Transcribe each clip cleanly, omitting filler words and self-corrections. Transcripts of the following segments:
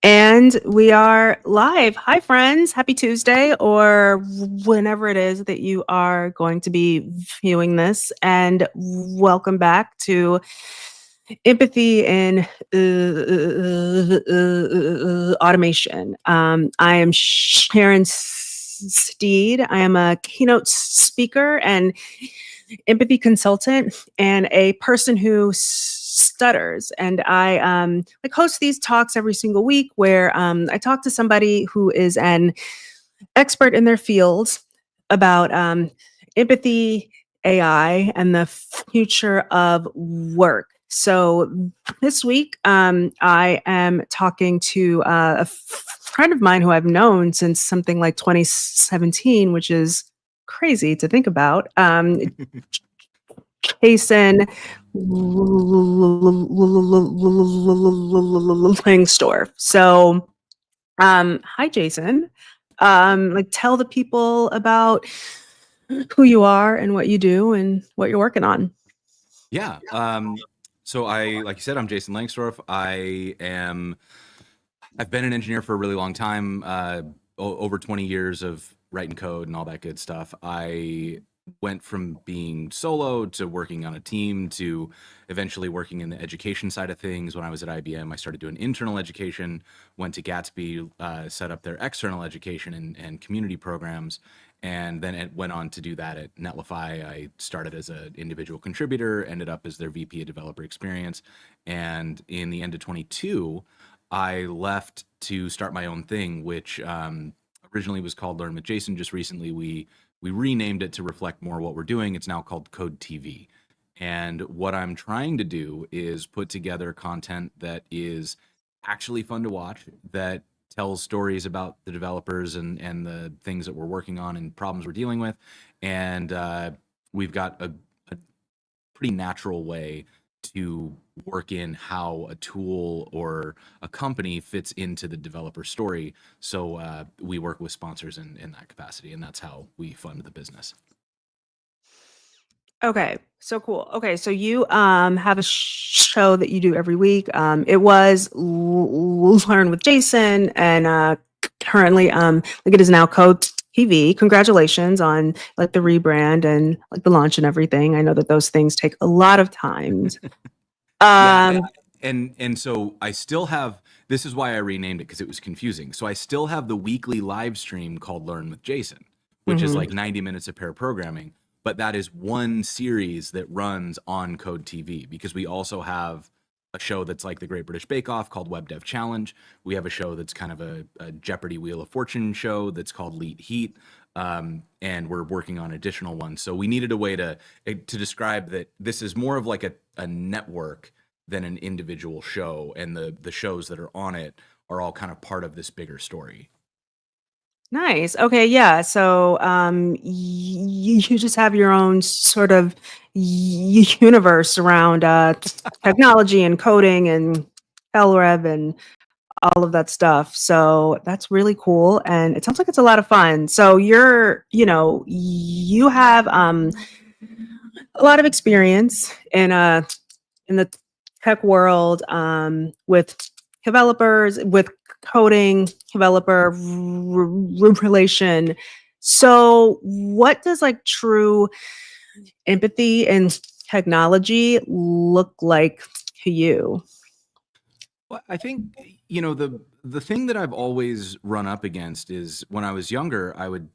And we are live. Hi, friends. Happy Tuesday, or whenever it is that you are going to be viewing this. And welcome back to Empathy and Automation. I am Sharon Steed. I am a keynote speaker and empathy consultant and a person who stutters. And I host these talks every single week where I talk to somebody who is an expert in their field about empathy, AI, and the future of work. So this week, I am talking to a friend of mine who I've known since something like 2017, which is crazy to think about. Jason Lengstorf. So, hi, Jason. Tell the people about who you are and what you do and what you're working on. Yeah. So like you said, I'm Jason Lengstorf. I've been an engineer for a really long time, over 20 years of writing code and all that good stuff. I went from being solo to working on a team to eventually working in the education side of things. When I was at IBM, I started doing internal education, went to Gatsby, set up their external education and community programs. And then it went on to do that at Netlify. I started as an individual contributor, ended up as their VP of developer experience. And in the end of 22, I left to start my own thing, which originally was called Learn with Jason. Just recently, we renamed it to reflect more what we're doing. It's now called Code TV. And what I'm trying to do is put together content that is actually fun to watch, that tells stories about the developers and the things that we're working on and problems we're dealing with. And we've got a pretty natural way to work in how a tool or a company fits into the developer story. So we work with sponsors in that capacity, and that's how we fund the business. Okay, so cool. Okay, so you have a show that you do every week. It was Learn with Jason, and currently, it is now Code TV. Congratulations on the rebrand and the launch and everything. I know that those things take a lot of time. Yeah, and so I still have. This is why I renamed it, because it was confusing. So I still have the weekly live stream called Learn with Jason, which is like 90 minutes of pair programming. But that is one series that runs on Code TV, because we also have a show that's like the Great British Bake Off called Web Dev Challenge. We have a show that's kind of a Jeopardy Wheel of Fortune show that's called Leet Heat. And we're working on additional ones. So we needed a way to describe that this is more of like a network than an individual show, and the shows that are on it are all kind of part of this bigger story. Nice. Okay, yeah. So you just have your own sort of universe around technology and coding and LREV and all of that stuff. So that's really cool. And it sounds like it's a lot of fun. So you have a lot of experience in the tech world with developers, with coding, developer relation. So what does true empathy and technology look like to you? Well, I think, the thing that I've always run up against is, when I was younger, I would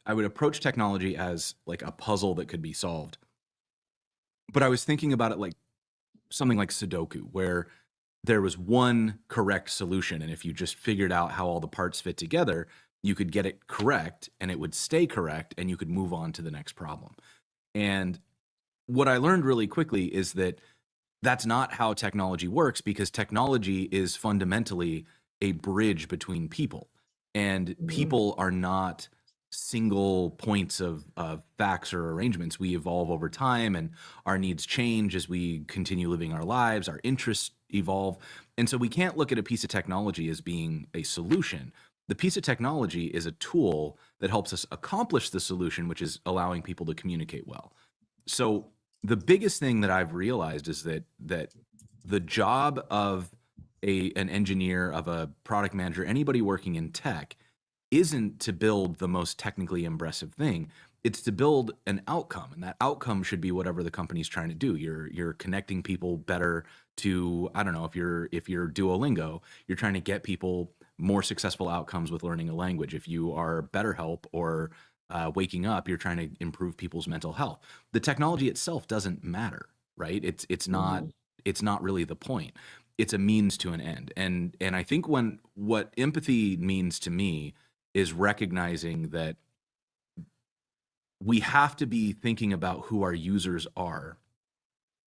approach technology as like a puzzle that could be solved. But I was thinking about it like something like Sudoku, where there was one correct solution, and if you just figured out how all the parts fit together, you could get it correct and it would stay correct, and you could move on to the next problem. And what I learned really quickly is that that's not how technology works, because technology is fundamentally a bridge between people, and people are not single points of facts or arrangements. We evolve over time, and our needs change as we continue living our lives. Our interests evolve. And so we can't look at a piece of technology as being a solution. The piece of technology is a tool that helps us accomplish the solution, which is allowing people to communicate well. So the biggest thing that I've realized is that the job of an engineer, of a product manager, anybody working in tech, isn't to build the most technically impressive thing. It's to build an outcome, and that outcome should be whatever the company's trying to do. You're connecting people better to, I don't know, if you're Duolingo, you're trying to get people more successful outcomes with learning a language. If you are BetterHelp or Waking Up, you're trying to improve people's mental health. The technology itself doesn't matter, right? Mhm. It's not really the point. It's a means to an end. And I think when what empathy means to me is recognizing that we have to be thinking about who our users are,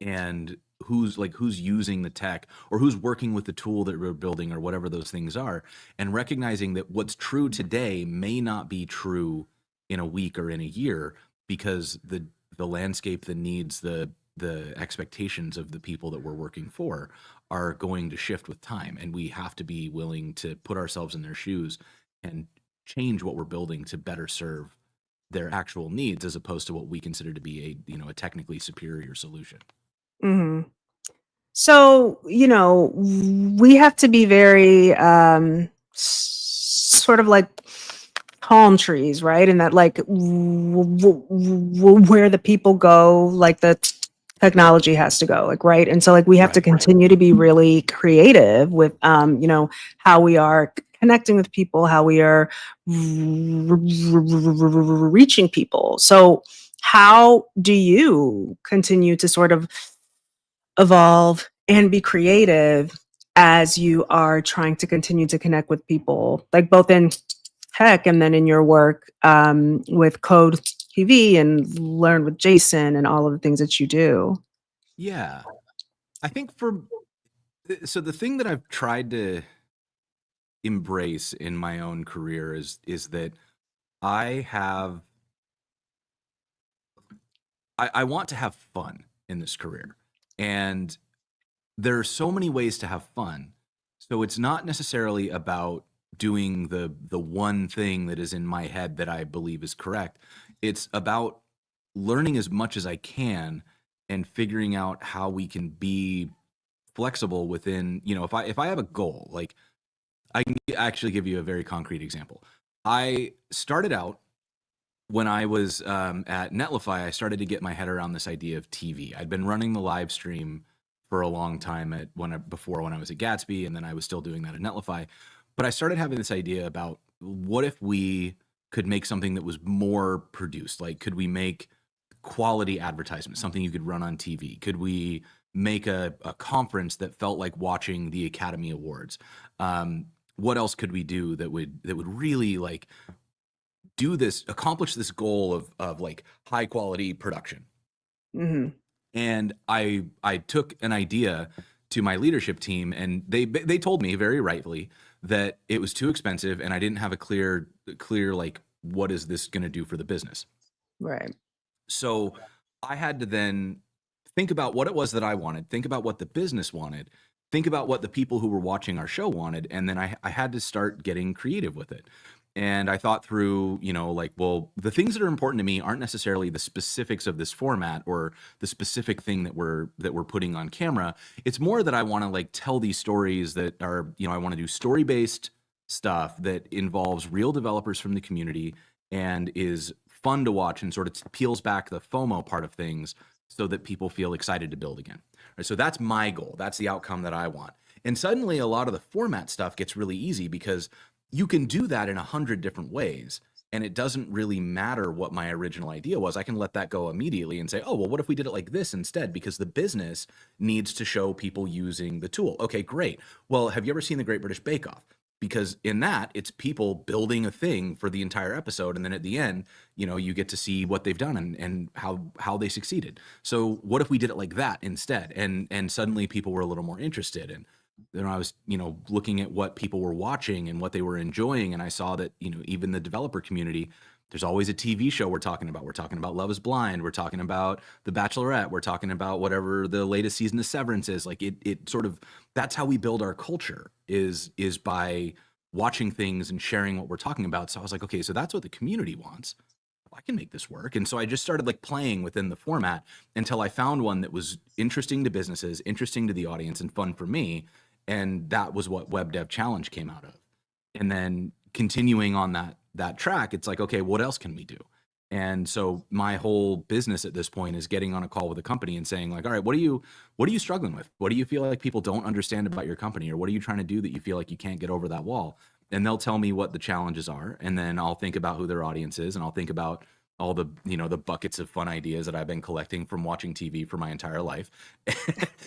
and who's using the tech, or who's working with the tool that we're building, or whatever those things are, and recognizing that what's true today may not be true in a week or in a year, because the landscape, the needs, the expectations of the people that we're working for are going to shift with time, and we have to be willing to put ourselves in their shoes and change what we're building to better serve their actual needs, as opposed to what we consider to be a technically superior solution. Mhm. So, we have to be very sort of like palm trees, right? And that like where the people go, like the technology has to go, like right. And so like we have to Right. continue to be really creative with how we are connecting with people, how we are reaching people. So how do you continue to sort of evolve and be creative as you are trying to continue to connect with people, like both in tech and then in your work with Code TV and Learn with Jason and all of the things that you do? Yeah. I think for so the thing that I've tried to embrace in my own career is that I have I want to have fun in this career. And there are so many ways to have fun. So it's not necessarily about doing the one thing that is in my head that I believe is correct. It's about learning as much as I can and figuring out how we can be flexible within, if I have a goal, like I can actually give you a very concrete example. I started out when I was at Netlify. I started to get my head around this idea of TV. I'd been running the live stream for a long time before, when I was at Gatsby, and then I was still doing that at Netlify. But I started having this idea about, what if we could make something that was more produced? Like, could we make quality advertisement, something you could run on TV? Could we make a conference that felt like watching the Academy Awards? What else could we do that would really like accomplish this goal of like high quality production? Hmm. And I took an idea to my leadership team, and they told me very rightfully that it was too expensive, and I didn't have a clear like, what is this going to do for the business? Right. So I had to then think about what it was that I wanted, think about what the business wanted, think about what the people who were watching our show wanted, and then I had to start getting creative with it. And I thought through, like, well, the things that are important to me aren't necessarily the specifics of this format or the specific thing that we're putting on camera. It's more that I want to like tell these stories that are, I want to do story-based stuff that involves real developers from the community and is fun to watch, and sort of peels back the FOMO part of things, so that people feel excited to build again. Right, so that's my goal. That's the outcome that I want. And suddenly a lot of the format stuff gets really easy, because you can do that in 100 different ways. And it doesn't really matter what my original idea was. I can let that go immediately and say, oh, well, what if we did it like this instead? Because the business needs to show people using the tool. Okay, great. Well, have you ever seen the Great British Bake Off? Because in that, it's people building a thing for the entire episode, and then at the end, you get to see what they've done, and how they succeeded. So what if we did it like that instead? And suddenly people were a little more interested. And then I was, looking at what people were watching and what they were enjoying, and I saw that, even the developer community, there's always a TV show we're talking about. We're talking about Love Is Blind. We're talking about The Bachelorette. We're talking about whatever the latest season of Severance is. Like, it sort of, that's how we build our culture, is by watching things and sharing what we're talking about. So I was like, okay, so that's what the community wants. I can make this work. And so I just started like playing within the format until I found one that was interesting to businesses, interesting to the audience, and fun for me. And that was what Web Dev Challenge came out of. And then continuing on that track, it's like, okay, what else can we do? And so my whole business at this point is getting on a call with a company and saying like, all right, what are you struggling with? What do you feel like people don't understand about your company? Or what are you trying to do that you feel like you can't get over that wall? And they'll tell me what the challenges are. And then I'll think about who their audience is, and I'll think about all the, the buckets of fun ideas that I've been collecting from watching TV for my entire life.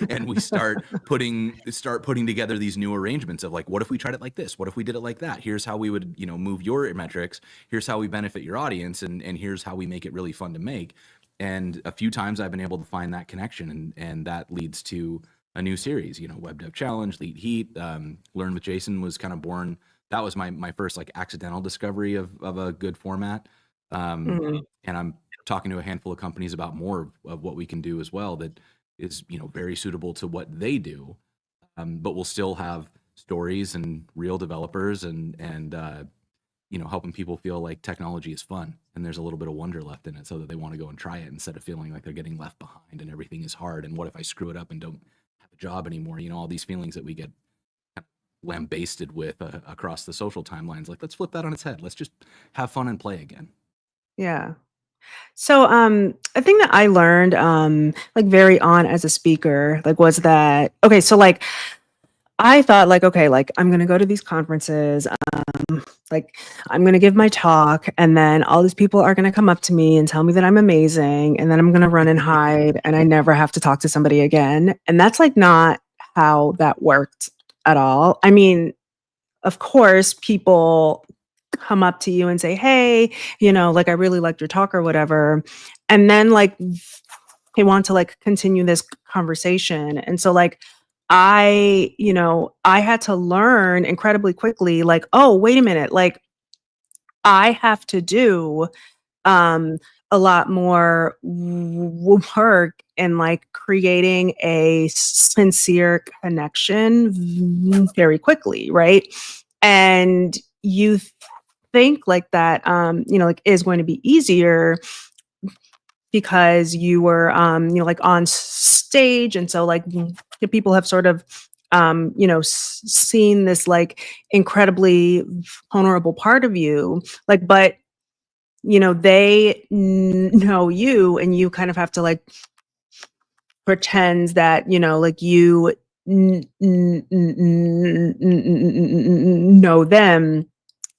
And we start putting together these new arrangements of like, what if we tried it like this? What if we did it like that? Here's how we would, move your metrics. Here's how we benefit your audience, and here's how we make it really fun to make. And a few times I've been able to find that connection, and that leads to a new series, Web Dev Challenge, Lead Heat, Learn with Jason was kind of born. That was my first like accidental discovery of a good format. Mhm. And I'm talking to a handful of companies about more of what we can do as well that is, very suitable to what they do. But we'll still have stories and real developers, and helping people feel like technology is fun and there's a little bit of wonder left in it, so that they want to go and try it instead of feeling like they're getting left behind and everything is hard. And what if I screw it up and don't have a job anymore? All these feelings that we get lambasted with across the social timelines. Like, let's flip that on its head. Let's just have fun and play again. Yeah. So, a thing that I learned, like very on as a speaker, like was that okay? So, like, I thought, like, okay, like I'm gonna go to these conferences, like I'm gonna give my talk, and then all these people are gonna come up to me and tell me that I'm amazing, and then I'm gonna run and hide, and I never have to talk to somebody again. And that's like not how that worked at all. I mean, of course, people come up to you and say, "Hey, like I really liked your talk or whatever." And then like they want to like continue this conversation. And so like I had to learn incredibly quickly like, "Oh, wait a minute. Like I have to do um a lot more work in like creating a sincere connection very quickly, right?" And you think like that like is going to be easier because you were like on stage, and so like the people have sort of seen this like incredibly vulnerable part of you, like, but they know you, and you kind of have to like pretend that like you know them.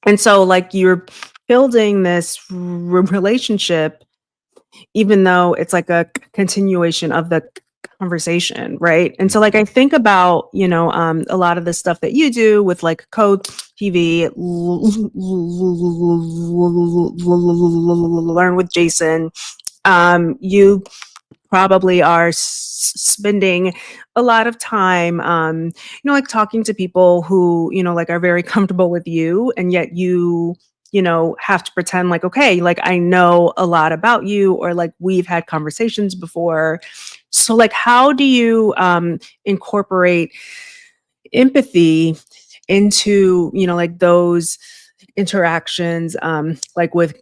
And so like you're building this relationship, even though it's like a continuation of the conversation, right? And so like I think about a lot of the stuff that you do with like code TV, learn with Jason. You probably are spending a lot of time like talking to people who like are very comfortable with you, and yet you have to pretend like, okay, like I know a lot about you, or like we've had conversations before. So like how do you incorporate empathy into like those interactions, like with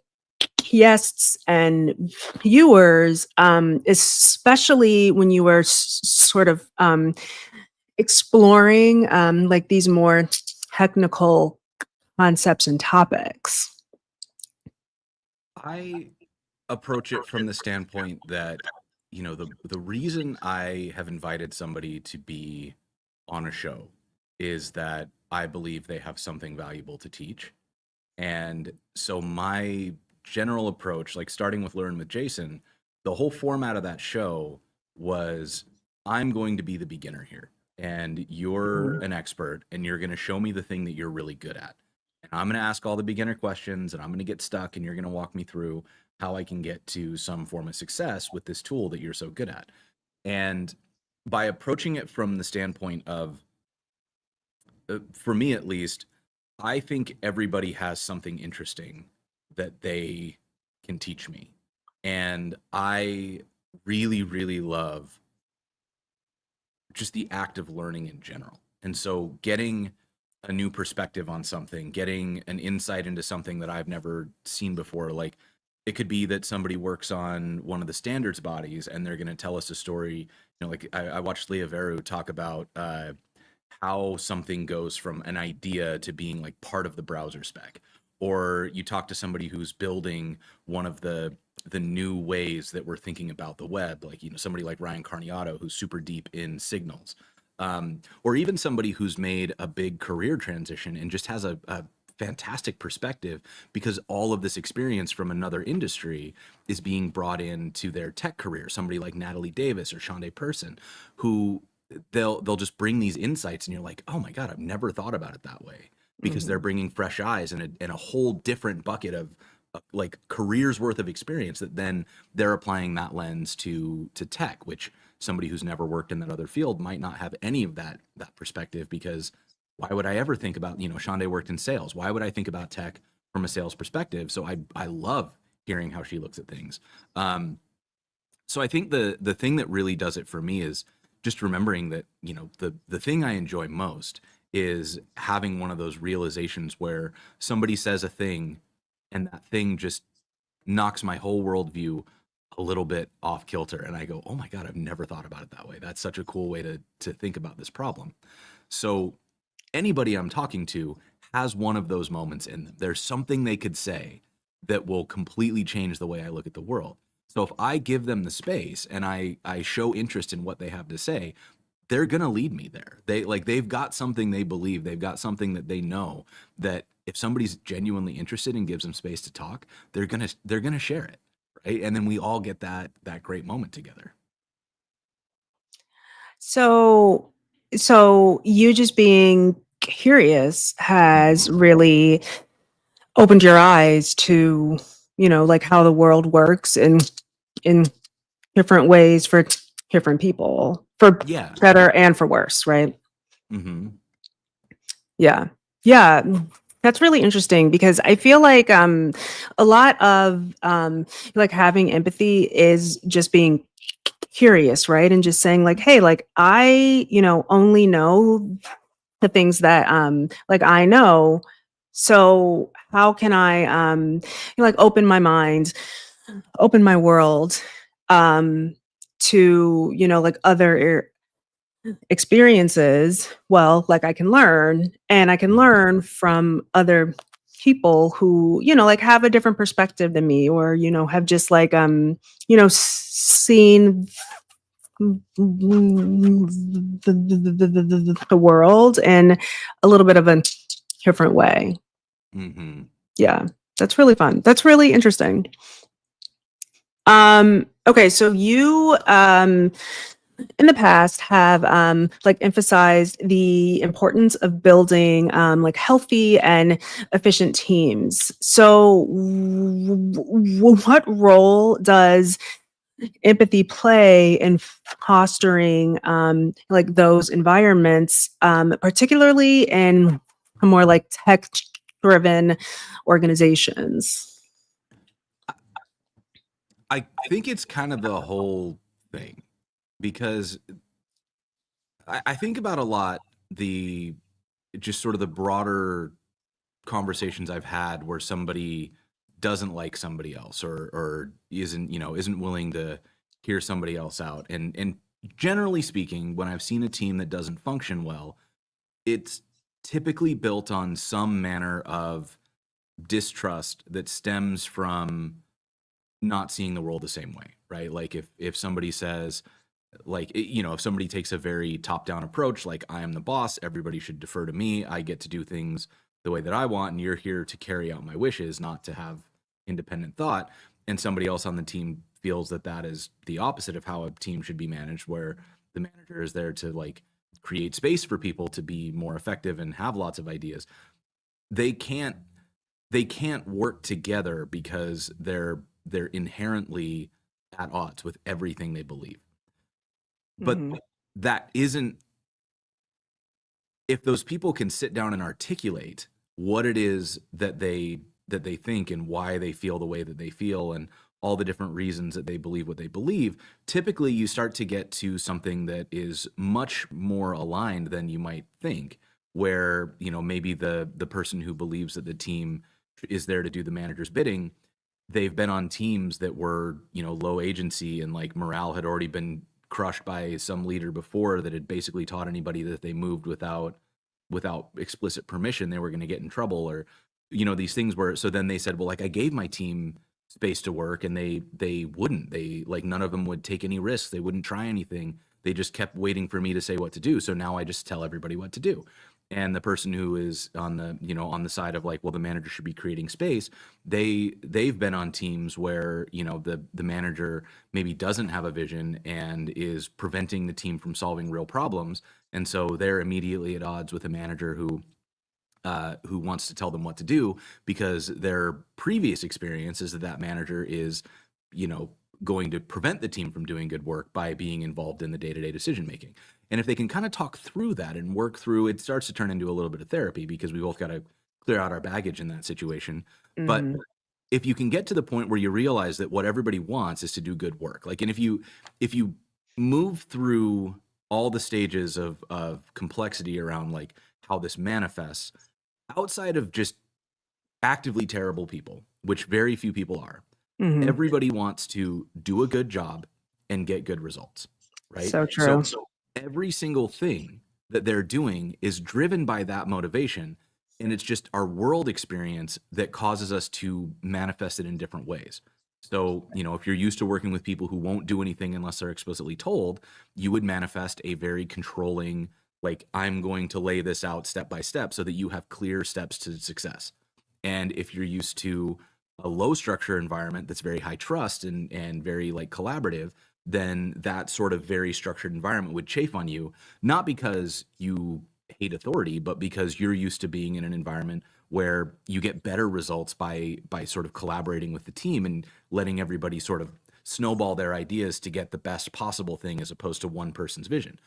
guests and viewers, especially when you were sort of exploring like these more technical concepts and topics? I approach it from the standpoint that, the reason I have invited somebody to be on a show is that I believe they have something valuable to teach. And so my general approach, like starting with Learn with Jason, the whole format of that show was, I'm going to be the beginner here, and you're Mhm. an expert, and you're going to show me the thing that you're really good at. And I'm going to ask all the beginner questions, and I'm going to get stuck, and you're going to walk me through how I can get to some form of success with this tool that you're so good at. And by approaching it from the standpoint of, for me at least, I think everybody has something interesting that they can teach me. And I really, really love just the act of learning in general. And so getting a new perspective on something, getting an insight into something that I've never seen before, like it could be that somebody works on one of the standards bodies and they're going to tell us a story. Like I watched Leah Veru talk about how something goes from an idea to being like part of the browser spec. Or you talk to somebody who's building one of the new ways that we're thinking about the web, like, you know, somebody like Ryan Carniato, who's super deep in signals, or even somebody who's made a big career transition and just has a fantastic perspective because all of this experience from another industry is being brought into their tech career. Somebody like Natalie Davis or Shonda Person, who they'll just bring these insights, and you're like, oh my god, I've never thought about it that way, because they're Mhm. bringing fresh eyes and a whole different bucket of like careers worth of experience that then they're applying that lens to tech, which somebody who's never worked in that other field might not have any of that perspective. Because why would I ever think about, you know, Shonda worked in sales, why would I think about tech from a sales perspective? So I love hearing how she looks at things. So I think the thing that really does it for me is just remembering that, you know, the thing I enjoy most is having one of those realizations where somebody says a thing and that thing just knocks my whole worldview a little bit off kilter, and I go, oh my god, I've never thought about it that way. That's such a cool way to think about this problem. So anybody I'm talking to has one of those moments in them. There's something they could say that will completely change the way I look at the world. So if I give them the space and I show interest in what they have to say, they're going to lead me there. They've got something they believe, they've got something that they know, that if somebody's genuinely interested and gives them space to talk, they're going to share it, right? And then we all get that great moment together. So, so you just being curious has Mhm. really opened your eyes to, like how the world works in different ways for different people, for Yeah. better and for worse, right? Mhm. Yeah. Yeah. That's really interesting because I feel like a lot of like having empathy is just being curious, right? And just saying like, hey, like I, only know the things that like I know. So how can I like open my mind, open my world to, like other experiences? Well, like I can learn, and I can Mhm. learn from other people who, like have a different perspective than me, or, have just like seen the world in a little bit of a different way. Mhm. Yeah, that's really fun. That's really interesting. Okay, so you in the past have like emphasized the importance of building like healthy and efficient teams. So what role does empathy play in fostering like those environments, particularly in more like tech driven organizations? I think it's kind of the whole thing, because I think about a lot the just sort of the broader conversations I've had where somebody doesn't like somebody else, or isn't willing to hear somebody else out. And generally speaking, when I've seen a team that doesn't function well, it's typically built on some manner of distrust that stems from not seeing the world the same way, right? Like if somebody says, like, if somebody takes a very top down approach, like, I am the boss, everybody should defer to me, I get to do things the way that I want, and you're here to carry out my wishes, not to have independent thought. And somebody else on the team feels that that is the opposite of how a team should be managed, where the manager is there to like create space for people to be more effective and have lots of ideas. They can't they can't work together because they're inherently at odds with everything they believe. But Hmm. that isn't, if those people can sit down and articulate what it is that they think and why they feel the way that they feel and all the different reasons that they believe what they believe, typically you start to get to something that is much more aligned than you might think, where, maybe the person who believes that the team is there to do the manager's bidding, they've been on teams that were, low agency, and like morale had already been crushed by some leader before that had basically taught anybody that they moved without explicit permission, they were going to get in trouble, or these things were. So then they said, well, like, I gave my team space to work, and they wouldn't. They, like, none of them would take any risks. They wouldn't try anything. They just kept waiting for me to say what to do. So now I just tell everybody what to do. And the person who is on the side of, like, well, the manager should be creating space, they've been on teams where the manager maybe doesn't have a vision and is preventing the team from solving real problems, and so they're immediately at odds with a manager who wants to tell them what to do, because their previous experience is that manager is going to prevent the team from doing good work by being involved in the day-to-day decision making. And if they can kind of talk through that and work through, it starts to turn into a little bit of therapy, because we both got to clear out our baggage in that situation. But if you can get to the point where you realize that what everybody wants is to do good work, like, and if you move through all the stages of complexity around, like, how this manifests, outside of just actively terrible people, which very few people are, everybody wants to do a good job and get good results, right? So true. So every single thing that they're doing is driven by that motivation, and it's just our world experience that causes us to manifest it in different ways. So, if you're used to working with people who won't do anything unless they're explicitly told, you would manifest a very controlling, like, I'm going to lay this out step by step so that you have clear steps to success. And if you're used to a low structure environment that's very high trust and very, like, collaborative, then that sort of very structured environment would chafe on you, not because you hate authority, but because you're used to being in an environment where you get better results by sort of collaborating with the team and letting everybody sort of snowball their ideas to get the best possible thing, as opposed to one person's vision.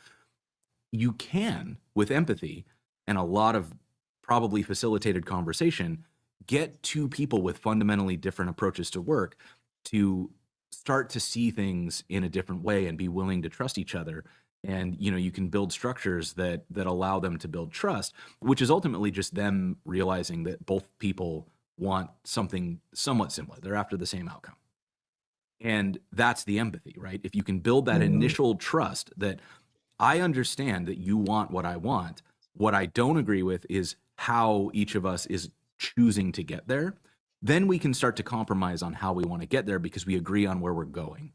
You can, with empathy and a lot of probably facilitated conversation, get two people with fundamentally different approaches to work to start to see things in a different way and be willing to trust each other. And you can build structures that allow them to build trust, which is ultimately just them realizing that both people want something somewhat similar. They're after the same outcome. And that's the empathy, right? If you can build that initial trust that I understand that you want what I want, what I don't agree with is how each of us is choosing to get there, then we can start to compromise on how we want to get there, because we agree on where we're going.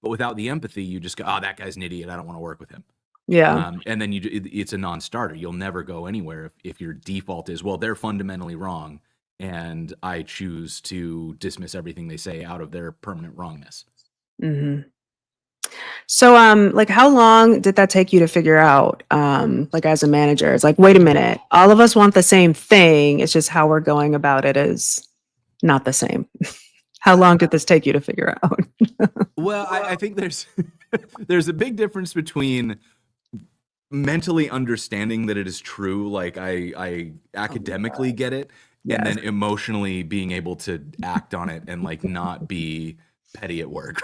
But without the empathy, you just go, oh, that guy's an idiot, I don't want to work with him. Yeah. And then it's a non-starter. You'll never go anywhere if your default is, well, they're fundamentally wrong, and I choose to dismiss everything they say out of their permanent wrongness. So, like, how long did that take you to figure out, like, as a manager? It's like, wait a minute, all of us want the same thing. It's just how we're going about it is not the same. How long did this take you to figure out? Well, I think there's a big difference between mentally understanding that it is true, like I academically get it, and then emotionally being able to act on it and, like, not be petty at work.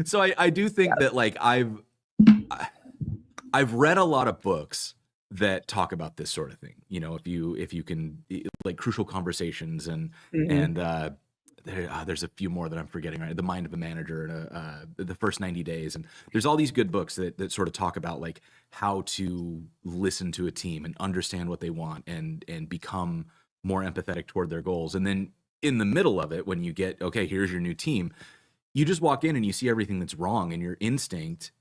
So I do think that, like, I've read a lot of books that talk about this sort of thing. If you can, like, Crucial Conversations and there's a few more that I'm forgetting, right? The Mind of a Manager and The First 90 Days. And there's all these good books that sort of talk about, like, how to listen to a team and understand what they want and become more empathetic toward their goals. And then in the middle of it, when you get, okay, here's your new team, you just walk in and you see everything that's wrong, and your instinct,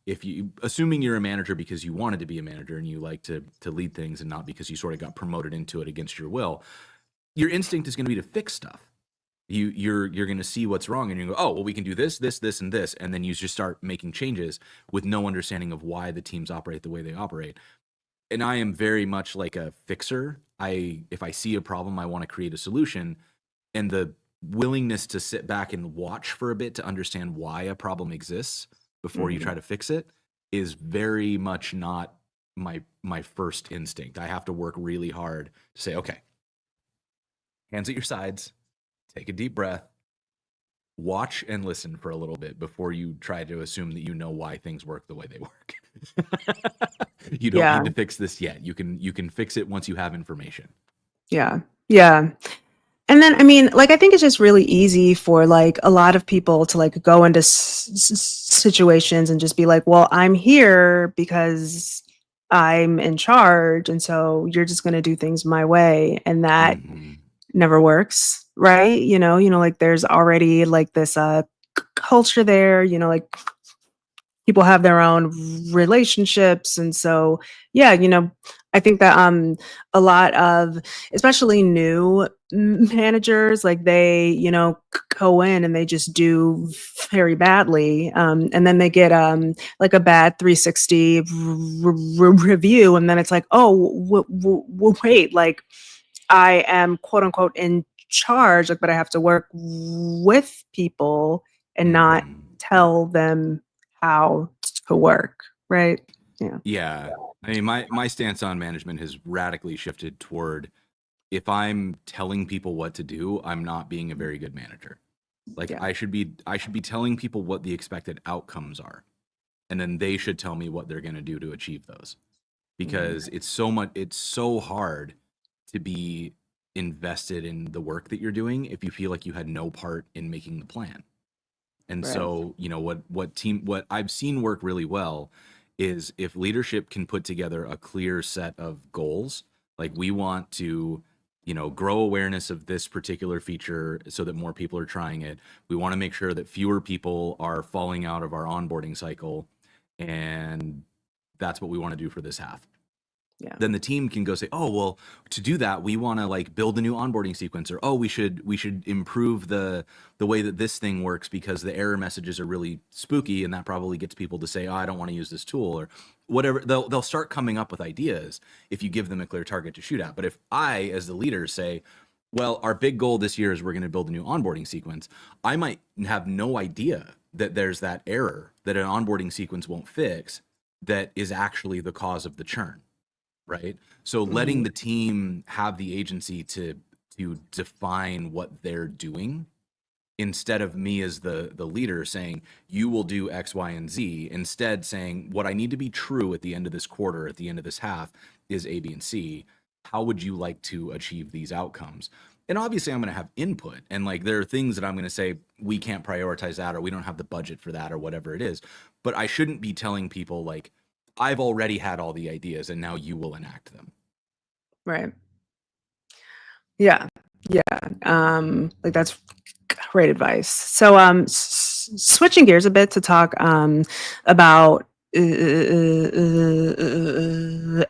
assuming you're a manager because you wanted to be a manager and you like to lead things and not because you sort of got promoted into it against your will, your instinct is going to be to fix stuff. You're going to see what's wrong, and you go, oh, well, we can do this, and this, and then you just start making changes with no understanding of why the teams operate the way they operate. And I am very much like a fixer. If I see a problem, I want to create a solution, and the willingness to sit back and watch for a bit to understand why a problem exists before you try to fix it is very much not my first instinct. I have to work really hard to say, okay, hands at your sides, take a deep breath, watch and listen for a little bit before you try to assume that you know why things work the way they work. You don't need to fix this yet. You can fix it once you have information. Yeah. And then, I mean, like, I think it's just really easy for like a lot of people to like go into situations and just be like, well, I'm here because I'm in charge. And so you're just going to do things my way. And that Hmm. never works. Right. Like there's already like this culture there, like people have their own relationships. And so yeah, I think that a lot of especially new managers, like they go in and they just do very badly, and then they get like a bad 360 review, and then it's like, oh, wait, like I am quote unquote in charge, like, but I have to work with people and not Hmm. tell them how to work, right? Yeah. Yeah. I mean, my stance on management has radically shifted toward if I'm telling people what to do, I'm not being a very good manager. Like Yeah. I should be telling people what the expected outcomes are, and then they should tell me what they're going to do to achieve those. Mhm. Because it's so hard to be invested in the work that you're doing if you feel like you had no part in making the plan. And Right. so, what I've seen work really well is if leadership can put together a clear set of goals, like we want to, grow awareness of this particular feature so that more people are trying it. We want to make sure that fewer people are falling out of our onboarding cycle, and that's what we want to do for this half. Yeah. Then the team can go say, oh, well, to do that we want to like build a new onboarding sequence, or oh, we should improve the way that this thing works because the error messages are really spooky, and that probably gets people to say, oh, I don't want to use this tool, or whatever. They'll start coming up with ideas if you give them a clear target to shoot at. But if I, as the leader, say, well, our big goal this year is we're going to build a new onboarding sequence, I might have no idea that there's that error that an onboarding sequence won't fix that is actually the cause of the churn, right? So letting Hmm. the team have the agency to define what they're doing, instead of me as the leader saying you will do X, Y, and Z, instead saying what I need to be true at the end of this quarter, at the end of this half, is A, B, and C. How would you like to achieve these outcomes? And obviously I'm going to have input, and like there are things that I'm going to say we can't prioritize that, or we don't have the budget for that, or whatever it is. But I shouldn't be telling people like I've already had all the ideas and now you will enact them. Right. Yeah. Yeah. Like that's great advice. So switching gears a bit to talk about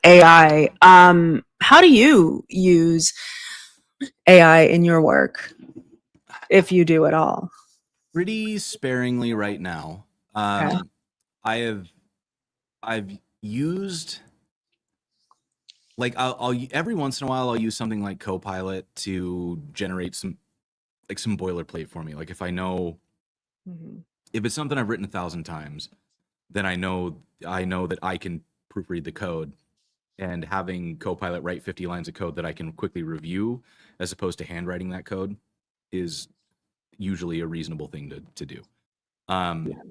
AI. How do you use AI in your work, if you do at all? Pretty sparingly right now. Okay. I have I've used, like I'll every once in a while I'll use something like Copilot to generate some boilerplate for me. Like Mhm. if it's something I've written 1,000 times, then I know that I can proofread the code, and having Copilot write 50 lines of code that I can quickly review as opposed to handwriting that code is usually a reasonable thing to do. Um, Yeah.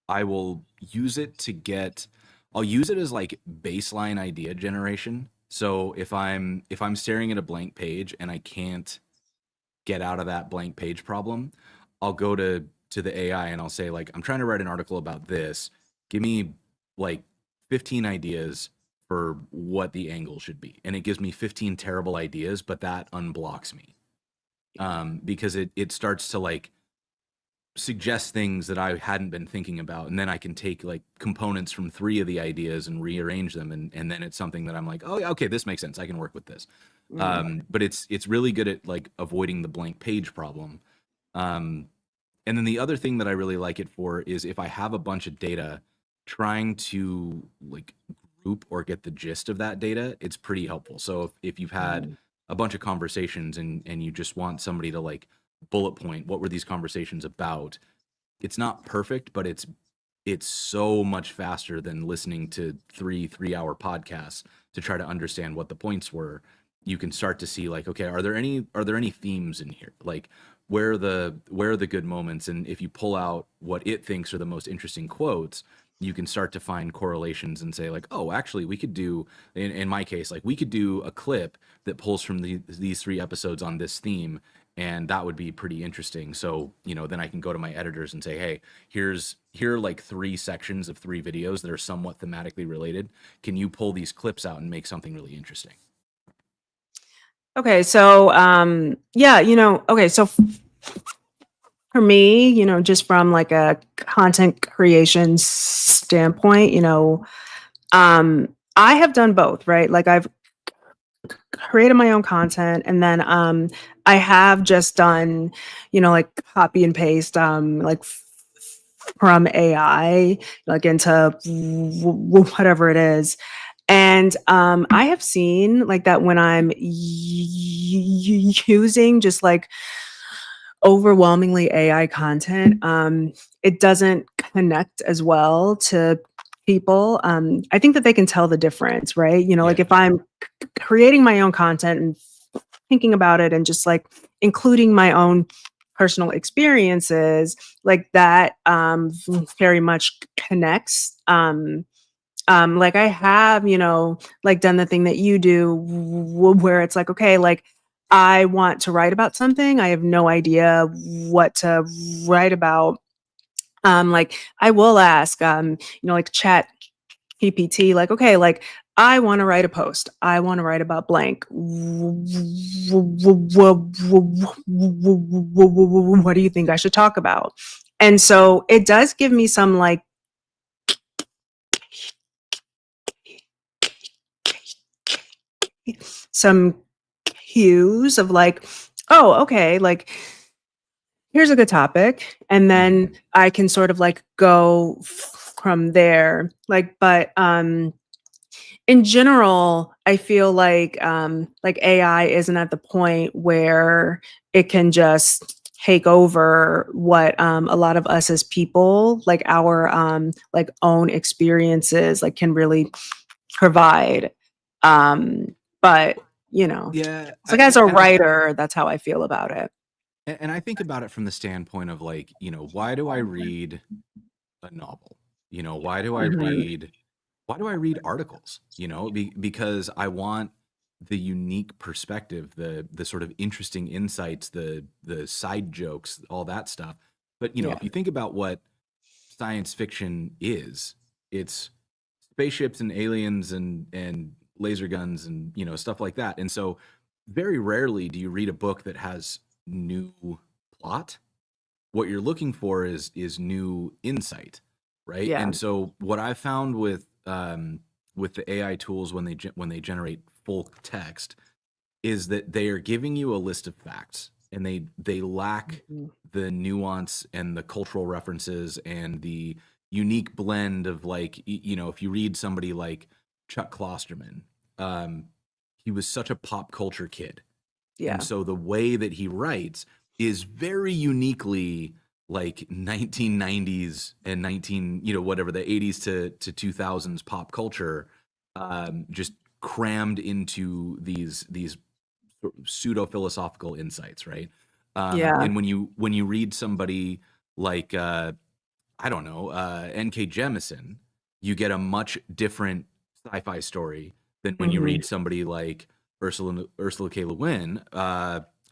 I will use it to get I'll use it as like baseline idea generation. So if I'm staring at a blank page and I can't get out of that blank page problem, I'll go to the AI and I'll say like I'm trying to write an article about this. Give me like 15 ideas for what the angle should be. And it gives me 15 terrible ideas, but that unblocks me. Because it starts to like suggest things that I hadn't been thinking about, and then I can take like components from three of the ideas and rearrange them, and then it's something that I'm like, oh yeah, okay, this makes sense. I can work with this. Mm. But it's really good at like avoiding the blank page problem. Um, and then the other thing that I really like it for is if I have a bunch of data, trying to like group or get the gist of that data, it's pretty helpful. So if you've had Mhm. a bunch of conversations and you just want somebody to like bullet point what were these conversations about, it's not perfect, but it's so much faster than listening to three-hour podcasts to try to understand what the points were. You can start to see like, okay, are there any themes in here? Like where are the good moments? And if you pull out what it thinks are the most interesting quotes, you can start to find correlations and say like, oh, actually we could do, in my case, like we could do a clip that pulls from these three episodes on this theme, and that would be pretty interesting. So, then I can go to my editors and say, hey, here are like 3 sections of 3 videos that are somewhat thematically related. Can you pull these clips out and make something really interesting? Okay, so yeah, okay, so for me, just from like a content creation standpoint, I have done both, right? Like I've created my own content, and then I have just done, like copy and paste like from AI like into whatever it is. And I have seen like that when I'm using just like overwhelmingly AI content, it doesn't connect as well to people. I think that they can tell the difference, right? Like if Yeah. I'm creating my own content and thinking about it and just like including my own personal experiences, like that very much connects. Like I have, like done the thing that you do where it's like, okay, like I want to write about something. I have no idea what to write about. Like I will ask, like chat GPT, like, okay, like I want to write a post. I want to write about blank. What do you think I should talk about? And so it does give me some like some cues of like, oh, okay, like here's a good topic. And then Mhm. I can sort of like go from there. But in general, I feel like AI isn't at the point where it can just take over what a lot of us as people, like our like own experiences, like can really provide. Um, but Yeah, it's like as a writer, that's how I feel about it. and I think about it from the standpoint of like, why do I read a novel? Why do I Mhm. read articles? Because I want the unique perspective, the sort of interesting insights, the side jokes, all that stuff. But Yeah. if you think about what science fiction is, it's spaceships and aliens and laser guns and stuff like that. And so very rarely do you read a book that has new plot. What you're looking for is new insight, right? Yeah. And so what I found with the AI tools when when they generate full text is that they are giving you a list of facts, and they lack Mhm. the nuance and the cultural references and the unique blend of like if you read somebody like Chuck Klosterman, um, he was such a pop culture kid, and Yeah. so the way that he writes is very uniquely like 1990s and 19 whatever, the 80s to 2000s pop culture, just crammed into these pseudo philosophical insights, right? Yeah. And when you read somebody like I don't know, N.K. Jemisin, you get a much different sci-fi story than when you Mhm. read somebody like Ursula K. Le Guin,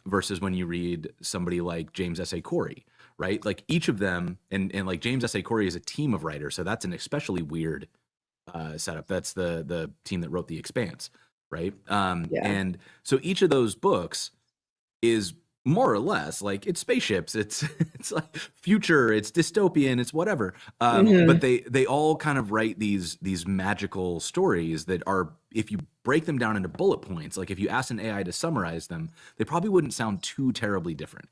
versus when you read somebody like James S. A. Corey, right? Like each of them, and like James S. A. Corey is a team of writers, so that's an especially weird setup. That's the team that wrote The Expanse, right? Yeah. And so each of those books is more or less like it's spaceships, it's it's like future, it's dystopian, it's whatever. But Mhm. they all kind of write these magical stories that are, if you break them down into bullet points, like if you ask an AI to summarize them, they probably wouldn't sound too terribly different.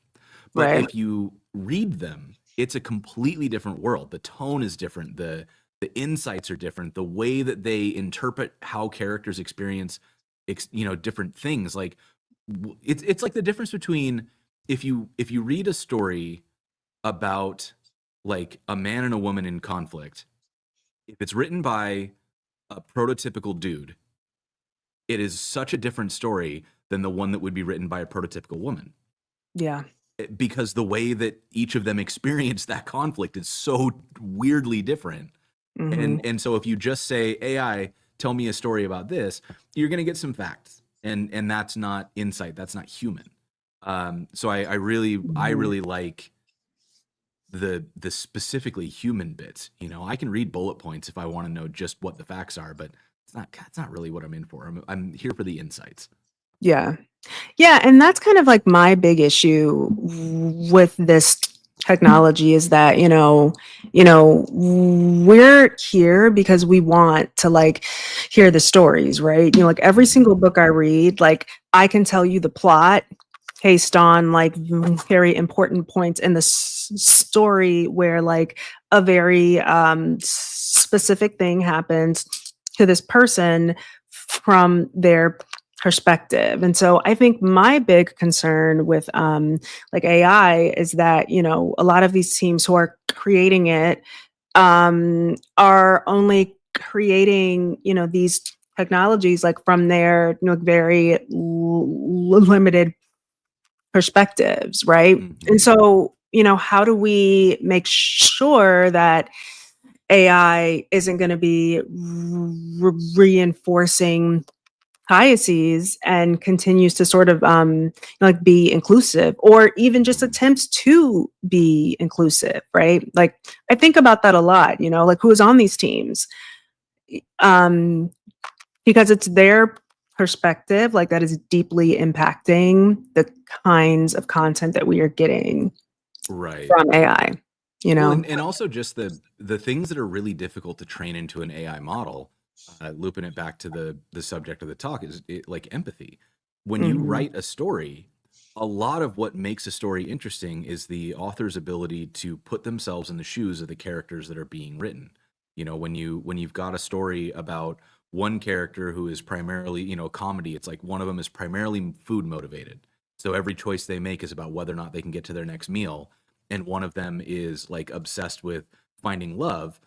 But Right. if you read them, it's a completely different world. The tone is different. The insights are different. The way that they interpret how characters experience, different things. Like it's like the difference between if you read a story about like a man and a woman in conflict, if it's written by a prototypical dude, it is such a different story than the one that would be written by a prototypical woman, Yeah. because the way that each of them experience that conflict is so weirdly different. Mhm. And so if you just say, AI, tell me a story about this, you're going to get some facts, and that's not insight, that's not human. So I Mhm. really like the specifically human bits. You know, I can read bullet points if I want to know just what the facts are, but it's not really what I'm in for. I'm here for the insights. Yeah. Yeah, and that's kind of like my big issue with this technology is that, we're here because we want to like hear the stories, right? Like every single Mhm. book I read, like I can tell you the plot based on like very important points in the story where like a very specific thing happens to this person from their perspective. And so I think my big concern with like AI is that, a lot of these teams who are creating it are only creating, these technologies like from their very limited perspectives, right? And Mhm. so, how do we make sure that AI isn't going to be reinforcing biases and continues to sort of like be inclusive or even just Mhm. attempts to be inclusive, right? Like I think about that a lot, like who is on these teams, um because it's their perspective like that is deeply impacting the kinds of content that we are getting Right. from AI, you Well, know. and also just the things that are really difficult to train into an AI model, looping it back to the subject of the talk is like empathy. When you Mhm. write a story, a lot of what makes a story interesting is the author's ability to put themselves in the shoes of the characters that are being written. You know, when you've got a story about one character who is primarily, you know, comedy, it's like one of them is primarily food motivated. So every choice they make is about whether or not they can get to their next meal, and one of them is like obsessed with finding love.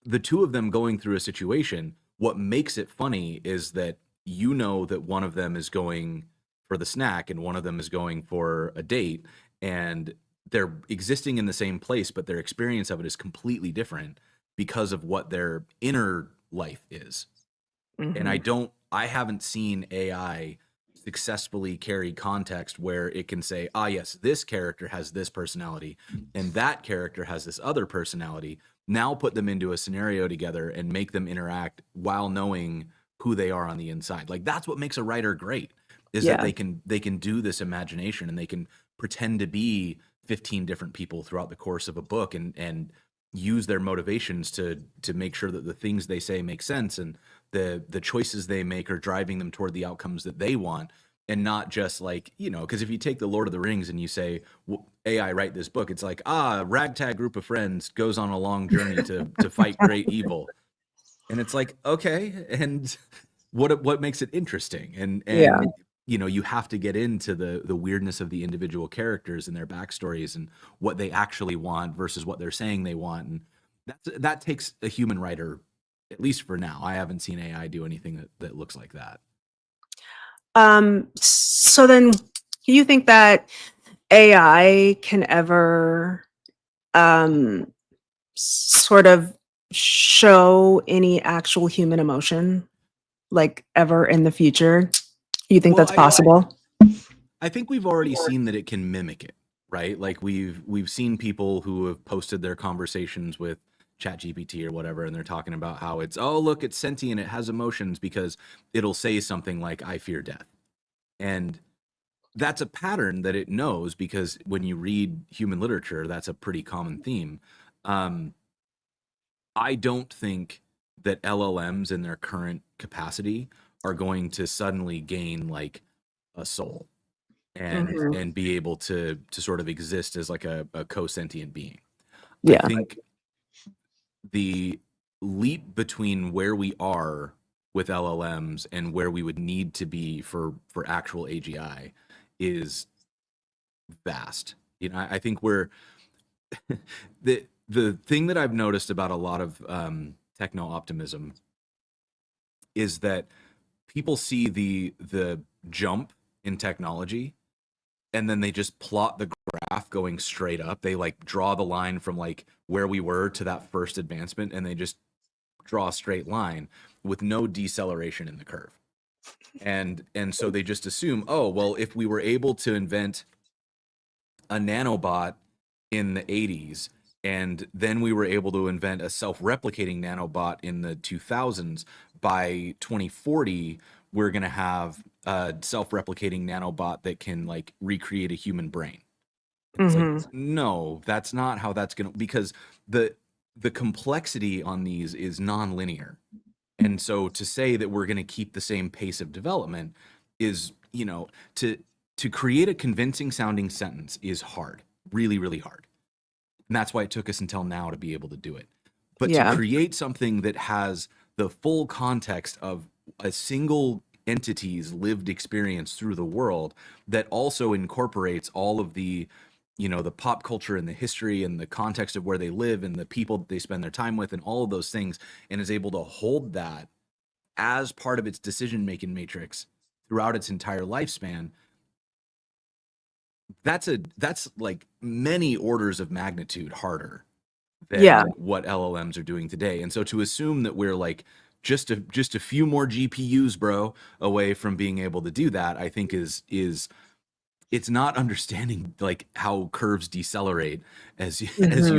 The two of them going through a situation, what makes it funny is that you know that one of them is going for the snack and one of them is going for a date, and they're existing in the same place, but their experience of it is completely different because of what their inner life is. And Mhm. I haven't seen AI successfully carry context where it can say, ah, yes, this character has this personality and that character has this other personality. Now put them into a scenario together and make them interact while knowing who they are on the inside. Like that's what makes a writer great, is that Yeah. they can do this imagination and they can pretend to be 15 different people throughout the course of a book, and use their motivations to make sure that the things they say make sense, and the choices they make are driving them toward the outcomes that they want, and not just like, you know, because if you take the Lord of the Rings and you say, well, AI write this book, it's like, ah, ragtag group of friends goes on a long journey to fight great evil, and it's like, okay, and what makes it interesting, Yeah. and you know, you have to get into the weirdness of the individual characters and their backstories and what they actually want versus what they're saying they want, and that takes a human writer, at least for now. I haven't seen AI do anything that looks like that. So then, do you think that AI can ever um, sort of show any actual human emotion, like ever in the future? You think Well, that's possible? I think we've already seen that it can mimic it, right? Like we've seen people who have posted their conversations with ChatGPT or whatever, and they're talking about how it's, oh, look, it's sentient, it has emotions, because it'll say something like, I fear death. And that's a pattern that it knows, because when you read human literature, that's a pretty common theme. Um, I don't think that LLMs in their current capacity are going to suddenly gain like a soul Hmm. and be able to sort of exist as like a co-sentient being. I Yeah. think the leap between where we are with LLMs and where we would need to be for actual AGI is vast. You know, I think we're the thing that I've noticed about a lot of techno optimism is that people see the jump in technology, and then they just plot the graph going straight up. They like draw the line from like where we were to that first advancement, and they just draw a straight line with no deceleration in the curve. And so they just assume, oh, well, if we were able to invent a nanobot in the 80s, and then we were able to invent a self-replicating nanobot in the 2000s. By 2040, we're going to have a self-replicating nanobot that can like recreate a human brain. It's like, Hmm. no, that's not how that's going to, because the complexity on these is non-linear. And so to say that we're going to keep the same pace of development is, to create a convincing sounding sentence is hard, really, really hard. And that's why it took us until now to be able to do it. But to Yeah. create something that has the full context of a single entity's lived experience through the world, that also incorporates all of the pop culture and the history and the context of where they live and the people that they spend their time with and all of those things, and is able to hold that as part of its decision-making matrix throughout its entire lifespan, that's like many orders of magnitude harder Yeah. than what LLMs are doing today. And so to assume that we're like just a few more GPUs, bro, away from being able to do that, I think is it's not understanding like how curves decelerate as you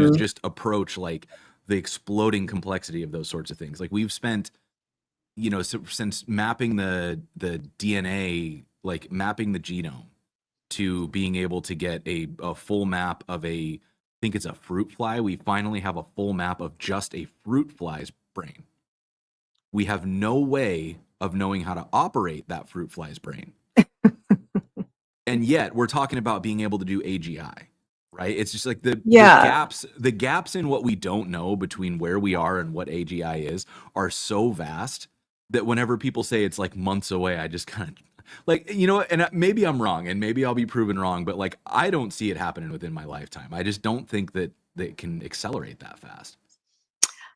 Hmm. just approach like the exploding complexity of those sorts of things. Like we've spent, since mapping the DNA, like mapping the genome, to being able to get a full map of I think it's a fruit fly. We finally have a full map of just a fruit fly's brain. We have no way of knowing how to operate that fruit fly's brain. And yet we're talking about being able to do AGI, right? It's just like the Yeah. gaps in what we don't know between where we are and what AGI is are so vast that whenever people say it's like months away, I just kind of like, and maybe I'm wrong and maybe I'll be proven wrong, but like I don't see it happening within my lifetime. I just don't think that it can accelerate that fast.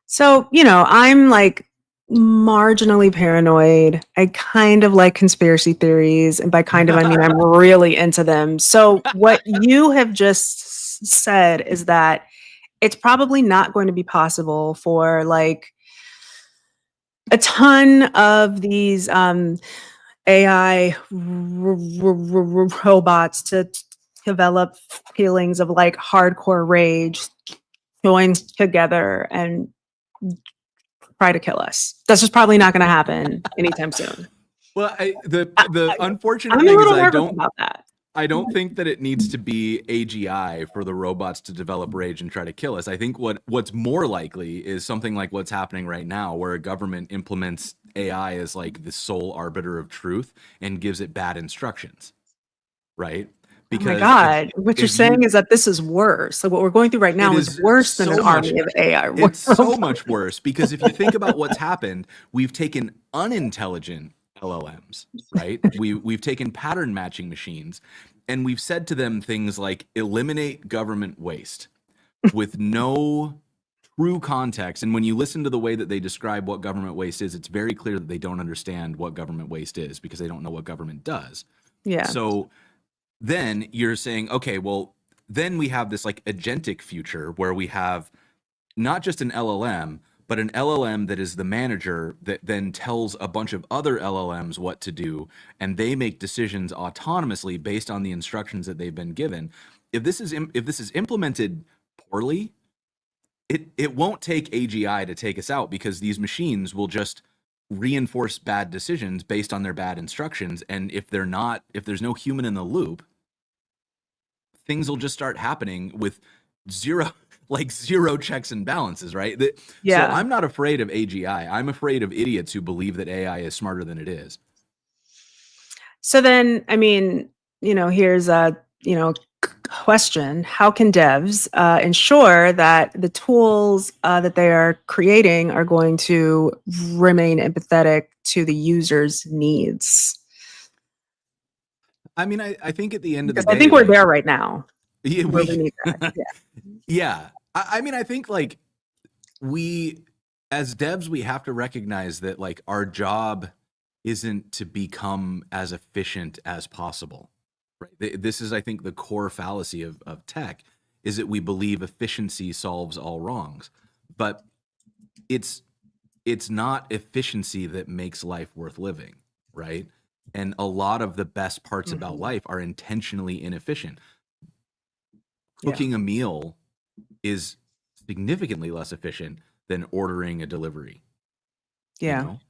So, I'm like marginally paranoid. I kind of like conspiracy theories. And by kind of, I mean, I'm really into them. So, what you have just said is that it's probably not going to be possible for like a ton of these AI robots to develop feelings of like hardcore rage, join together and try to kill us. That's just probably not going to happen anytime soon. Well, I, the I, unfortunate I'm a thing is little nervous about that. I don't think that it needs to be AGI for the robots to develop rage and try to kill us. I think what's more likely is something like what's happening right now, where a government implements AI as like the sole arbiter of truth and gives it bad instructions, right? Oh my Because God. What you're if saying you is that this is worse. So what we're going through right it now is is worse than an so much army of AI it's so robots. much worse, because if you think about what's happened, we've taken unintelligent LLMs, right? We've taken pattern matching machines, and we've said to them things like eliminate government waste with no true context. And when you listen to the way that they describe what government waste is, it's very clear that they don't understand what government waste is because they don't know what government does. Yeah. So then you're saying, okay, well, then we have this like agentic future where we have not just an LLM, but an LLM that is the manager that then tells a bunch of other LLMs what to do, and they make decisions autonomously based on the instructions that they've been given. If this is implemented poorly, it won't take AGI to take us out, because these machines will just reinforce bad decisions based on their bad instructions. And if there's no human in the loop, things will just start happening with zero like zero checks and balances, right? So Yeah. I'm not afraid of AGI. I'm afraid of idiots who believe that AI is smarter than it is. So then, I mean, here's a, question. How can devs ensure that the tools that they are creating are going to remain empathetic to the user's needs? I mean, I think at the end of the Because I day, think we're like, there right now yeah, where we need that. Yeah. yeah. I mean, I think like we, as devs, we have to recognize that like our job isn't to become as efficient as possible. Right. This is, I think, the core fallacy of tech, is that we believe efficiency solves all wrongs. But it's it's not efficiency that makes life worth living, right? And a lot of the best parts about Mhm. life are intentionally inefficient. Yeah. Cooking a meal is significantly less efficient than ordering a delivery, you Yeah. know?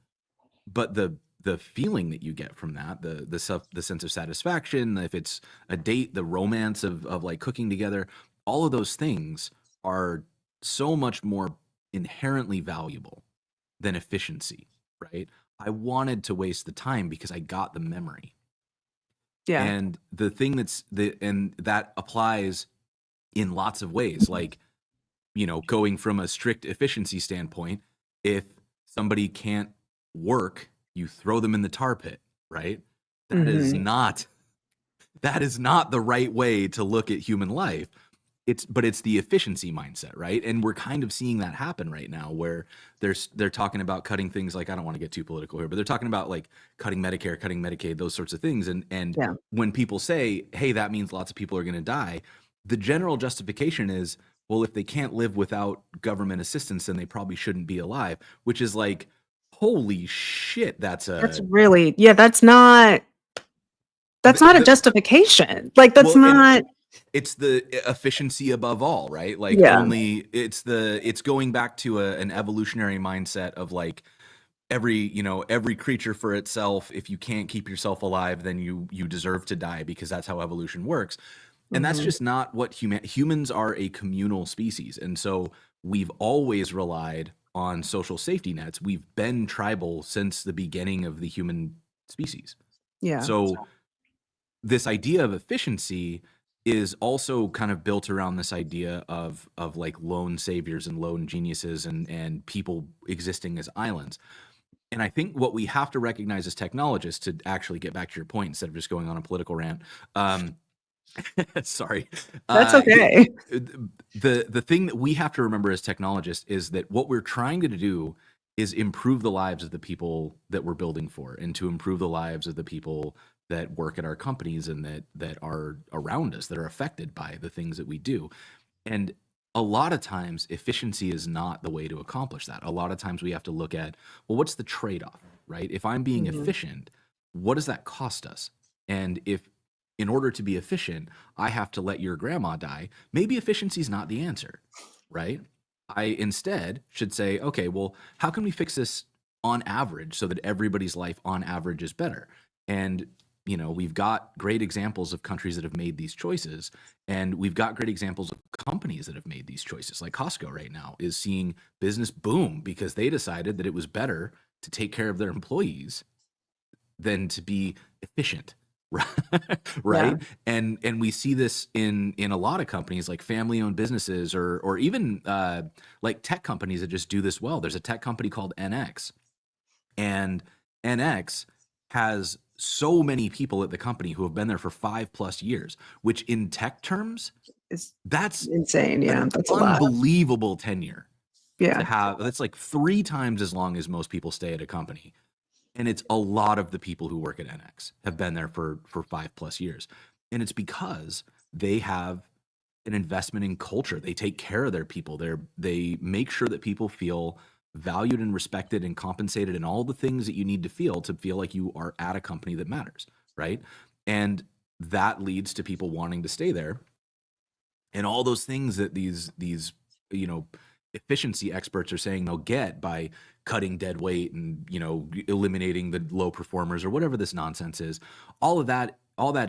But the feeling that you get from that, the sense of satisfaction, if it's a date, the romance of like cooking together, all of those things are so much more inherently valuable than efficiency, right? I wanted to waste the time because I got the memory. Yeah. And the thing and that applies in lots of ways, like, going from a strict efficiency standpoint, if somebody can't work, you throw them in the tar pit, right? That is Hmm. not that is not the right way to look at human life. It's the efficiency mindset, right? And we're kind of seeing that happen right now, where they're talking about cutting things like, I don't want to get too political here, but they're talking about like cutting Medicare, cutting Medicaid, those sorts of things. And Yeah. when people say, hey, that means lots of people are going to die, the general justification is, well, if they can't live without government assistance, then they probably shouldn't be alive, which is like, holy shit, That's really, yeah, that's not a the justification. Like, that's well, and not, it's the efficiency above all, right? Like, yeah. only it's going back to an evolutionary mindset of like, every creature for itself. If you can't keep yourself alive, then you deserve to die, because that's how evolution works. And that's Hmm. just not what humans are. A communal species, and so we've always relied on social safety nets. We've been tribal since the beginning of the human species. Yeah. So this idea of efficiency is also kind of built around this idea of like lone saviors and lone geniuses, and people existing as islands. And I think what we have to recognize as technologists, to actually get back to your point instead of just going on a political rant, sorry, That's uh, okay. the thing that we have to remember as technologists is that what we're trying to do is improve the lives of the people that we're building for, and to improve the lives of the people that work at our companies, and that are around us, that are affected by the things that we do. And a lot of times efficiency is not the way to accomplish that. A lot of times we have to look at, well, what's the trade-off, right? If I'm being Hmm. efficient, what does that cost us? And if, in order to be efficient, I have to let your grandma die, maybe efficiency is not the answer, right? I instead should say, okay, well, how can we fix this on average so that everybody's life on average is better? And we've got great examples of countries that have made these choices, and we've got great examples of companies that have made these choices. Like Costco right now is seeing business boom because they decided that it was better to take care of their employees than to be efficient. Yeah. Right. And we see this in a lot of companies, like family owned businesses, or even like tech companies that just do this well. There's a tech company called NX, and NX has so many people at the company who have been there for 5+ years, which in tech terms, It's that's insane. an Yeah. That's a lot. unbelievable tenure to Yeah. have. That's like 3 times as long as most people stay at a company. And it's a lot of the people who work at NX have been there for 5+ years. And it's because they have an investment in culture. They take care of their people. They make sure that people feel valued and respected and compensated, and all the things that you need to feel like you are at a company that matters, right? And that leads to people wanting to stay there. And all those things that these you know efficiency experts are saying they'll get by cutting dead weight, and eliminating the low performers, or whatever this nonsense is, all that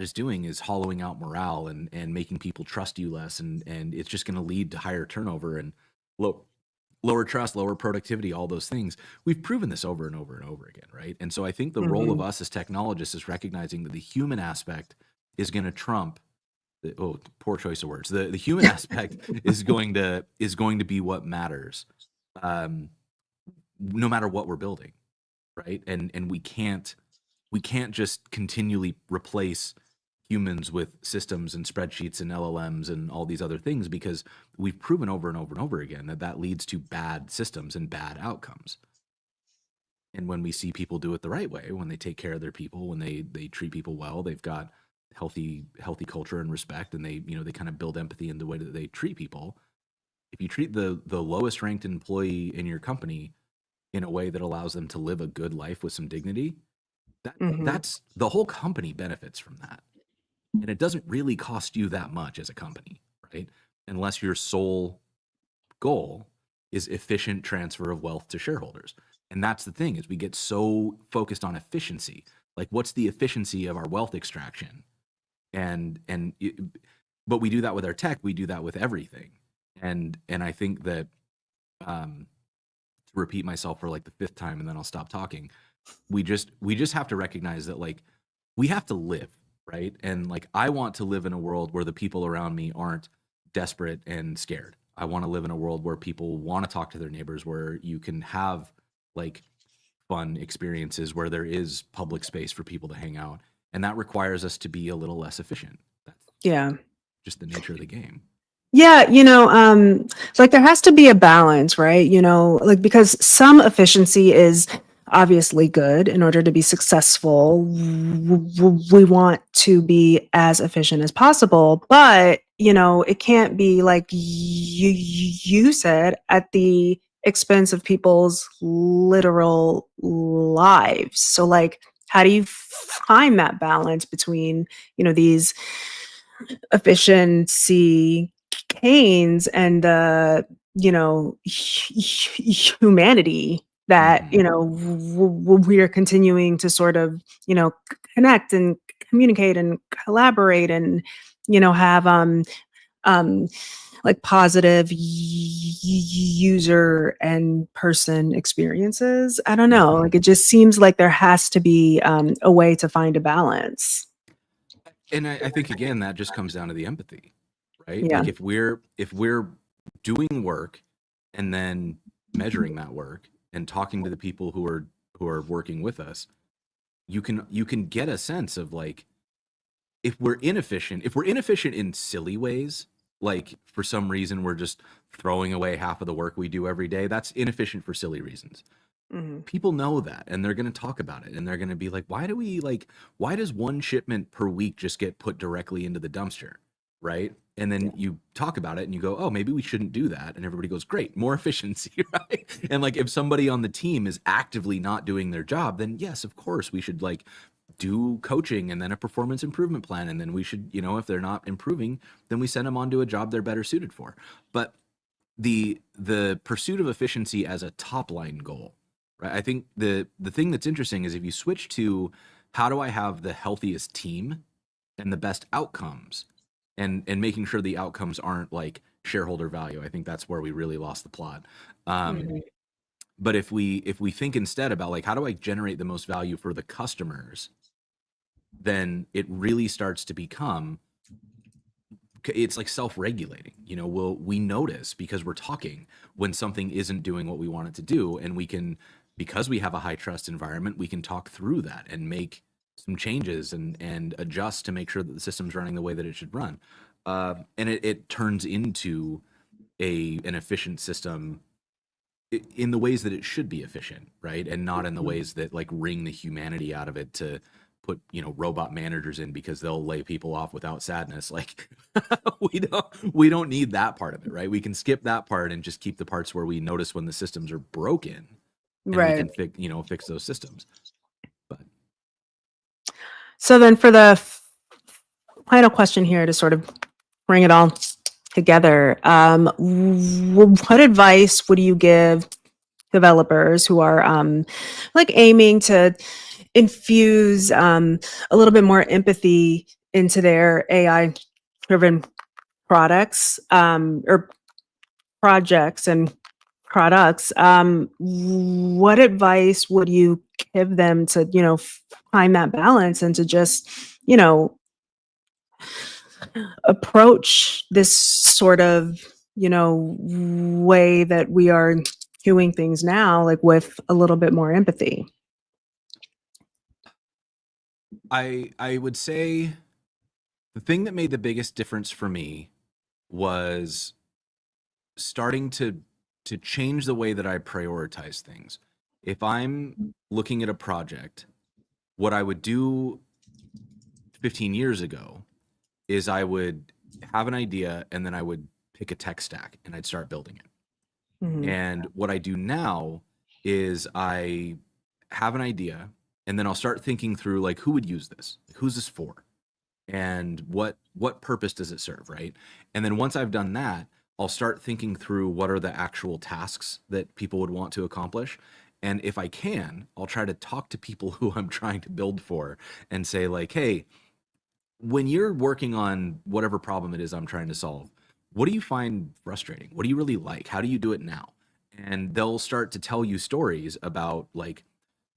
is doing is hollowing out morale, and making people trust you less, and it's just going to lead to higher turnover and low lower trust, lower productivity, all those things. We've proven this over and over and over again, right? And so I think the role of Hmm. us as technologists is recognizing that the human aspect is going to trump poor choice of words. The human aspect is going to be what matters, um, no matter what we're building, right? And we can't just continually replace humans with systems and spreadsheets and LLMs and all these other things, because we've proven over and over and over again that leads to bad systems and bad outcomes. And when we see people do it the right way, when they take care of their people, when they treat people well, they've got healthy culture and respect, and they kind of build empathy in the way that they treat people. If you treat the lowest ranked employee in your company in a way that allows them to live a good life with some dignity, Hmm. that's the whole company benefits from that. And it doesn't really cost you that much as a company, right? Unless your sole goal is efficient transfer of wealth to shareholders. And that's the thing, is we get so focused on efficiency. Like, what's the efficiency of our wealth extraction? And but we do that with our tech, we do that with everything. And I think that, to repeat myself for like the fifth time and then I'll stop talking, we just have to recognize that, like, we have to live, right? And like, I want to live in a world where the people around me aren't desperate and scared. I want to live in a world where people want to talk to their neighbors, where you can have like fun experiences, where there is public space for people to hang out. And that requires us to be a little less efficient. That's Yeah. just the nature of the game. Yeah, it's like there has to be a balance, right? Like because some efficiency is obviously good in order to be successful. We want to be as efficient as possible, but it can't be like you said at the expense of people's literal lives. So like how do you find that balance between, these efficiency gains and the humanity that Hmm. we are continuing to sort of connect and communicate and collaborate and have um like positive user and person experiences. I don't know, Hmm. like it just seems like there has to be a way to find a balance. And I think again that just comes down to the empathy, right? Yeah. Like, if we're doing work and then measuring that work and talking to the people who are working with us, you can get a sense of like, if we're inefficient in silly ways, like for some reason we're just throwing away half of the work we do every day, that's inefficient for silly reasons. Hmm. People know that, and they're going to talk about it, and they're going to be like, why does one shipment per week just get put directly into the dumpster, right? And then you talk about it and you go, oh, maybe we shouldn't do that, and everybody goes, great, more efficiency. Right? And like, if somebody on the team is actively not doing their job, then yes, of course we should like do coaching and then a performance improvement plan, and then we should, if they're not improving, then we send them on to a job they're better suited for. But the pursuit of efficiency as a top line goal, right? I think the thing that's interesting is, if you switch to how do I have the healthiest team and the best outcomes, and making sure the outcomes aren't like shareholder value, I think that's where we really lost the plot. um Hmm. but if we think instead about like, how do I generate the most value for the customers, then it really starts to become, it's like self-regulating. We notice, because we're talking, when something isn't doing what we want it to do, and we can, because we have a high trust environment, we can talk through that and make some changes and adjust to make sure that the system's running the way that it should run. And it turns into an efficient system in the ways that it should be efficient, right? And not in the ways that like wring the humanity out of it to put, robot managers in because they'll lay people off without sadness. Like, we don't need that part of it, right? We can skip that part and just keep the parts where we notice when the systems are broken, and we Right. can fix those systems. But So then for the final question here to sort of bring it all together, what advice would you give developers who are like aiming to infuse a little bit more empathy into their AI driven products or projects and products? What advice would you give them to, find that balance and to just, you know, approach this sort of, way that we are doing things now, like with a little bit more empathy? I would say the thing that made the biggest difference for me was starting to change the way that I prioritize things. If I'm looking at a project, what I would do 15 years ago is I would have an idea, and then I would pick a tech stack and I'd start building it. Hmm. And what I do now is I have an idea, and then I'll start thinking through like, who would use this? Like, who's this for? and what purpose does it serve, right? And then once I've done that, I'll start thinking through what are the actual tasks that people would want to accomplish. And if I can, I'll try to talk to people who I'm trying to build for and say, like, hey, when you're working on whatever problem it is I'm trying to solve, what do you find frustrating? What do you really like? How do you do it now? And they'll start to tell you stories about, like,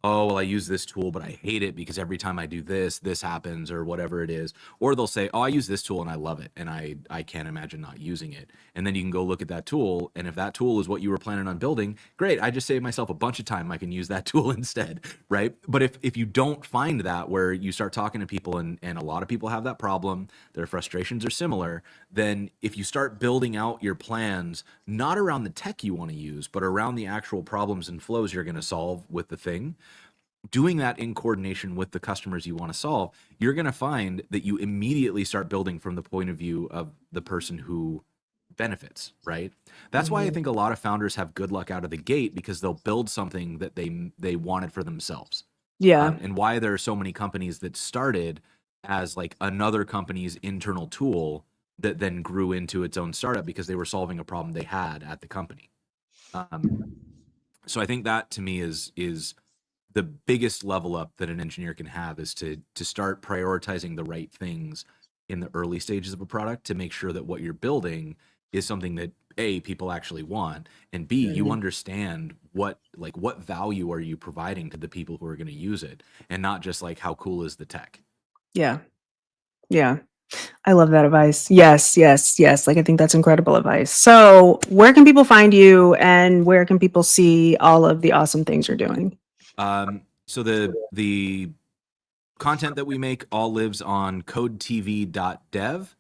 oh, well, I use this tool, but I hate it because every time I do this, this happens, or whatever it is. Or they'll say, oh, I use this tool and I love it, and I can't imagine not using it. And then you can go look at that tool, and if that tool is what you were planning on building, great, I just saved myself a bunch of time. I can use that tool instead, right? But if you don't find that, where you start talking to people, and a lot of people have that problem, their frustrations are similar, then if you start building out your plans, not around the tech you want to use, but around the actual problems and flows you're going to solve with the thing, doing that in coordination with the customers you want to solve, you're going to find that you immediately start building from the point of view of the person who benefits, right? That's why I Mhm. think a lot of founders have good luck out of the gate, because they'll build something that they wanted for themselves. Yeah. And why there are so many companies that started as like another company's internal tool that then grew into its own startup because they were solving a problem they had at the company. Um, so I think that, to me, is the biggest level up that an engineer can have, is to start prioritizing the right things in the early stages of a product, to make sure that what you're building is something that, A, people actually want, and B, you Mhm. understand what value are you providing to the people who are going to use it, and not just like how cool is the tech. Yeah. Yeah. I love that advice. Yes, yes, yes. Like, I think that's incredible advice. So, where can people find you, and where can people see all of the awesome things you're doing? So the content that we make all lives on codetv.dev.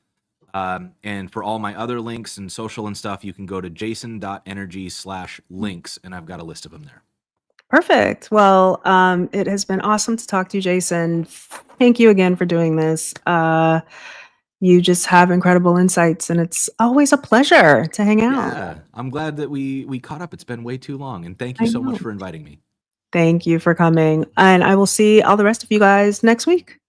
And for all my other links and social and stuff, you can go to jason.energy/links, and I've got a list of them there. Perfect. Well, it has been awesome to talk to you, Jason. Thank you again for doing this. You just have incredible insights, and it's always a pleasure to hang out. Yeah, I'm glad that we caught up. It's been way too long, and thank you I so much know. for inviting me. Thank you for coming. And I will see all the rest of you guys next week.